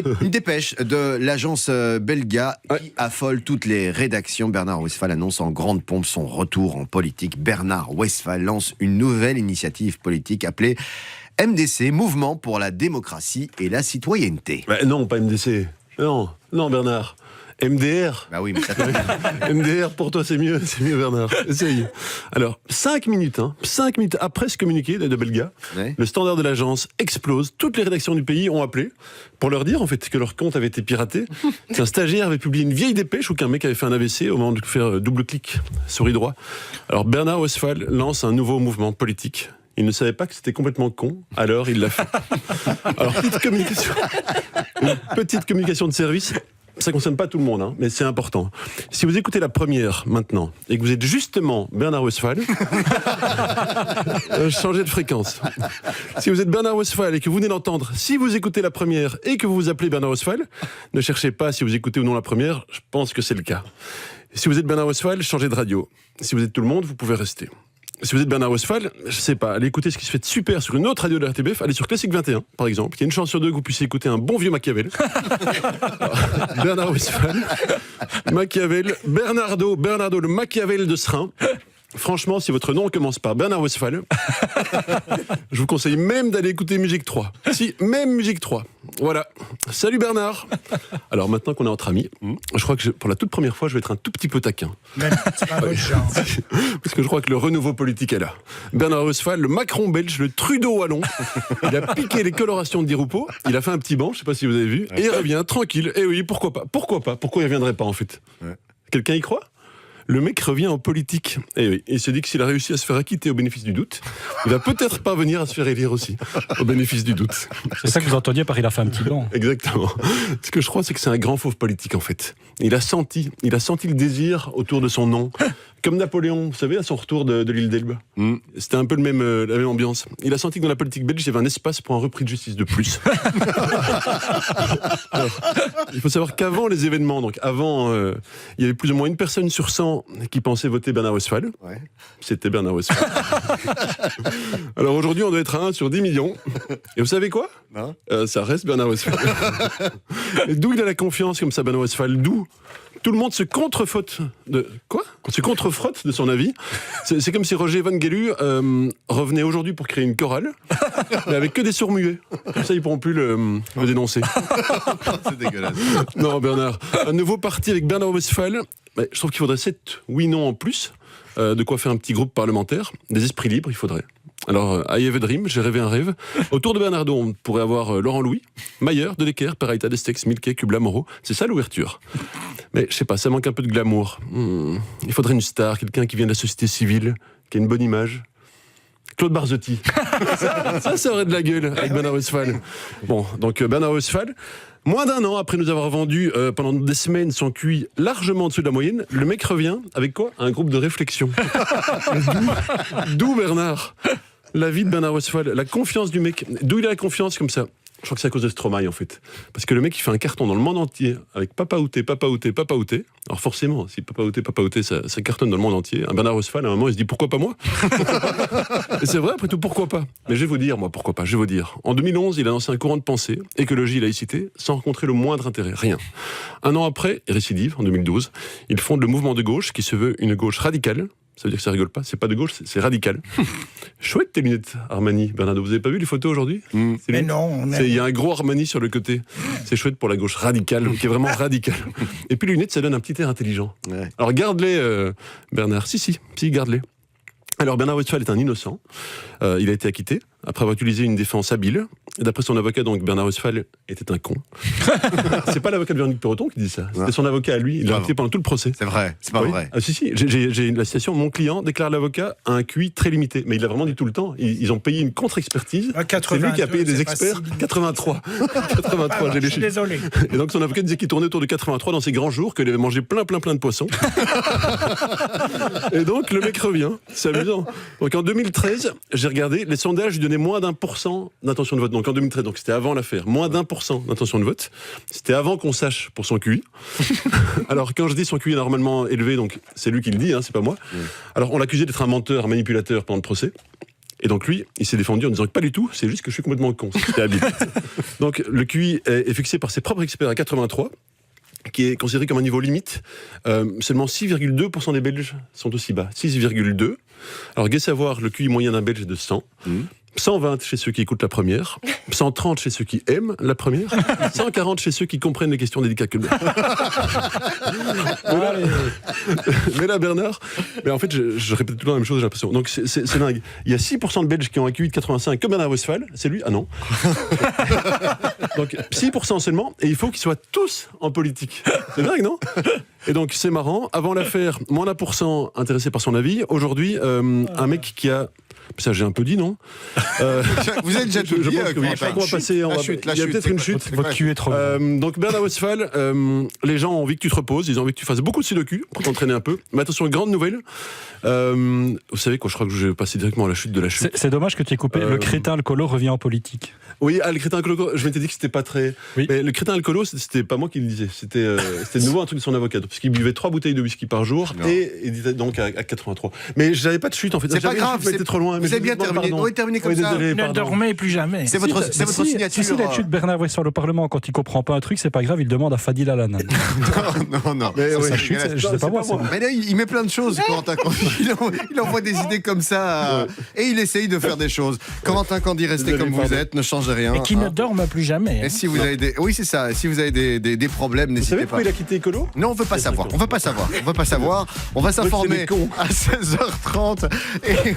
Une dépêche de l'agence Belga qui affole toutes les rédactions. Bernard Westphal annonce en grande pompe son retour en politique. Bernard Westphal lance une nouvelle initiative politique appelée MDC, Mouvement pour la démocratie et la citoyenneté. Non, pas MDC. Non, Bernard. MDR. Bah oui, mais ça MDR, pour toi, c'est mieux Bernard. Essaye. Alors, 5 minutes après ce communiqué de Belga, le standard de l'agence explose. Toutes les rédactions du pays ont appelé pour leur dire, en fait, que leur compte avait été piraté. Un stagiaire avait publié une vieille dépêche où qu'un mec avait fait un AVC au moment de faire double-clic, souris droit. Alors, Bernard Westphal lance un nouveau mouvement politique. Il ne savait pas que c'était complètement con, alors il l'a fait. Alors, petite communication de service. Ça ne concerne pas tout le monde, hein, mais c'est important. Si vous écoutez la première maintenant, et que vous êtes justement Bernard Westphal, changez de fréquence. Si vous êtes Bernard Westphal et que vous venez d'entendre, si vous écoutez la première et que vous vous appelez Bernard Westphal, ne cherchez pas si vous écoutez ou non la première, je pense que c'est le cas. Si vous êtes Bernard Westphal, changez de radio. Si vous êtes tout le monde, vous pouvez rester. Si vous êtes Bernard Westphal, je sais pas, allez écouter ce qui se fait de super sur une autre radio de la RTBF, allez sur Classique 21, par exemple. Il y a une chance sur deux que vous puissiez écouter un bon vieux Machiavel. Bernard Westphal, Machiavel, Bernardo le Machiavel de Seraing. Franchement, si votre nom commence par Bernard Westphal, je vous conseille même d'aller écouter Musique 3. Si, même Musique 3. Voilà. Salut Bernard. Alors maintenant qu'on est entre amis, je crois que pour la toute première fois, je vais être un tout petit peu taquin. Mais c'est pas votre genre. Parce que je crois que le renouveau politique est là. Bernard Westphal, le Macron belge, le Trudeau wallon, il a piqué les colorations de Di Rupo, il a fait un petit banc, je sais pas si vous avez vu, et il revient tranquille. Et oui, pourquoi pas ? Pourquoi il reviendrait pas en fait ? Quelqu'un y croit ? Le mec revient en politique. Et oui, il se dit que s'il a réussi à se faire acquitter au bénéfice du doute, il va peut-être parvenir à se faire élire aussi, au bénéfice du doute. C'est ça que vous entendiez par il a fait un petit blanc. Exactement. Ce que je crois, c'est que c'est un grand fauve politique, en fait. Il a senti le désir autour de son nom. Comme Napoléon, vous savez, à son retour de l'île d'Elbe. C'était un peu la même ambiance. Il a senti que dans la politique belge, il y avait un espace pour un repris de justice de plus. Alors, il faut savoir qu'avant les événements, donc avant, il y avait plus ou moins une personne sur 100 qui pensait voter Bernard Westphal. Ouais. C'était Bernard Westphal. Alors aujourd'hui, on doit être à 1 sur 10 millions. Et vous savez quoi ? Ça reste Bernard Westphal. Et d'où il a la confiance comme ça, Bernard Westphal ? D'où tout le monde se contrefrotte de... Quoi ? Se contrefrotte de son avis. C'est comme si Roger Van Gelu revenait aujourd'hui pour créer une chorale, mais avec que des sourds muets. Comme ça, ils pourront plus le dénoncer. C'est dégueulasse. Non, Bernard. Un nouveau parti avec Bernard Westphal. Je trouve qu'il faudrait 7 oui-non en plus. De quoi faire un petit groupe parlementaire. Des esprits libres, il faudrait. Alors, I have a dream, j'ai rêvé un rêve. Autour de Bernardo, on pourrait avoir Laurent Louis, Mayer, De Decker, Peraïta, Destex, Milquet, Kubla, Moreau. C'est ça l'ouverture. Mais je sais pas, ça manque un peu de glamour. Il faudrait une star, quelqu'un qui vient de la société civile, qui a une bonne image. Claude Barzotti. ça aurait de la gueule avec Bernard Westphal. Bon, donc Bernard Westphal, moins d'1 an après nous avoir vendu pendant des semaines son QI largement en dessous de la moyenne, le mec revient avec quoi ? Un groupe de réflexion. D'où Bernard ? La vie de Bernard Westphal, la confiance du mec. D'où il a la confiance comme ça ? Je crois que c'est à cause de Stromae en fait. Parce que le mec il fait un carton dans le monde entier avec Papa Outé. Alors forcément, si Papa Outé, ça cartonne dans le monde entier. Un Bernard Westphal, à un moment, il se dit pourquoi pas moi ? Et c'est vrai, après tout, pourquoi pas ? Mais je vais vous dire, moi, pourquoi pas. Je vais vous dire. En 2011, il a lancé un courant de pensée, écologie et laïcité, sans rencontrer le moindre intérêt. Rien. 1 an après, récidive, en 2012, il fonde le mouvement de gauche qui se veut une gauche radicale. Ça veut dire que ça rigole pas, c'est pas de gauche, c'est radical. Chouette tes lunettes Armani, Bernardo. Vous avez pas vu les photos aujourd'hui ? Mais non, il y a un gros Armani sur le côté. C'est chouette pour la gauche radicale, qui est vraiment radicale. Et puis les lunettes, ça donne un petit air intelligent. Ouais. Alors garde-les, Bernard. Si, garde-les. Alors Bernard Westphal est un innocent. Il a été acquitté après avoir utilisé une défense habile. Et d'après son avocat, donc Bernard Westphal était un con. C'est pas l'avocat de Véronique Perroton qui dit ça. C'était son avocat à lui. Il l'a acquitté pendant tout le procès. C'est vrai, c'est pas vrai. Ah, si. J'ai la citation. Mon client déclare l'avocat à un QI très limité. Mais il l'a vraiment dit tout le temps. Ils ont payé une contre-expertise. C'est lui qui a payé des experts. 83. 83, j'ai léché. Désolé. Et donc son avocat disait qu'il tournait autour de 83 dans ses grands jours, qu'il avait mangé plein de poissons. Et donc le mec revient. C'est amusant. Donc en 2013, j'ai regardé, les sondages lui donnaient moins d'1% d'intention de vote. Donc en 2013, donc c'était avant l'affaire, moins d'1% d'intention de vote. C'était avant qu'on sache pour son QI. Alors quand je dis son QI est normalement élevé, donc c'est lui qui le dit, hein, c'est pas moi. Alors on l'accusait d'être un menteur, un manipulateur pendant le procès. Et donc lui, il s'est défendu en disant que pas du tout, c'est juste que je suis complètement con. C'était habile. Donc le QI est fixé par ses propres experts à 83, qui est considéré comme un niveau limite. Seulement 6,2% des Belges sont aussi bas. 6,2. Alors, gai savoir, le QI moyen d'un Belge est de 100. 120 chez ceux qui écoutent la première, 130 chez ceux qui aiment la première, 140 chez ceux qui comprennent les questions délicates que le mais là, Bernard, mais en fait, je répète tout le temps la même chose, j'ai l'impression. Donc, c'est dingue. Il y a 6% de Belges qui ont un QI de 85 comme Bernard Westphal. C'est lui? Ah non. Donc, 6% seulement, et il faut qu'ils soient tous en politique. C'est dingue, non? Et donc, c'est marrant. Avant l'affaire, moins d'1% intéressé par son avis. Aujourd'hui, un mec qui a... Ça, j'ai un peu dit, non? Vous êtes déjà tout dit. Je pense qu'on va passer. Il y a peut-être une chute. Votre cul est trop. Donc, Bernard Westphal, les gens ont envie que tu te reposes. Ils ont envie que tu fasses beaucoup de sudoku pour t'entraîner un peu. Mais attention, grande nouvelle. Vous savez quoi, je crois que je vais passer directement à la chute de la chute. C'est dommage que tu aies coupé. Le crétin alcoolo revient en politique. Oui, le crétin alcoolo, je m'étais dit que c'était pas très. Oui. Mais le crétin alcoolo, c'était pas moi qui le disais. C'était de nouveau un truc de son avocat. Parce qu'il buvait 3 bouteilles de whisky par jour. Et il disait donc à 83. Mais j'avais pas de chute en fait. C'est pas grave, c'était trop loin. Vous avez bien terminé. Oui, terminé comme ça. Désolé, Ne dormez plus jamais. C'est votre signature. Si la chute Bernard Westphal au Parlement, quand il comprend pas un truc, c'est pas grave, il demande à Fadil Alanan. Non. Mais Ça, oui, ça chute, je sais pas moi. Mais là, il met plein de choses, Corentin Candy. Il envoie des idées comme ça et il essaye de faire des choses. Corentin Candy, restez Désolé, comme vous êtes, ne changez rien. Et qui ne dorment plus jamais. Et si vous avez des... Oui, c'est ça. Si vous avez des problèmes, Vous n'hésitez savez pas. pourquoi il a quitté Écolo? Non, on veut pas savoir. On va pas savoir. On va s'avoir. On va s'informer cons. à 16h30. Et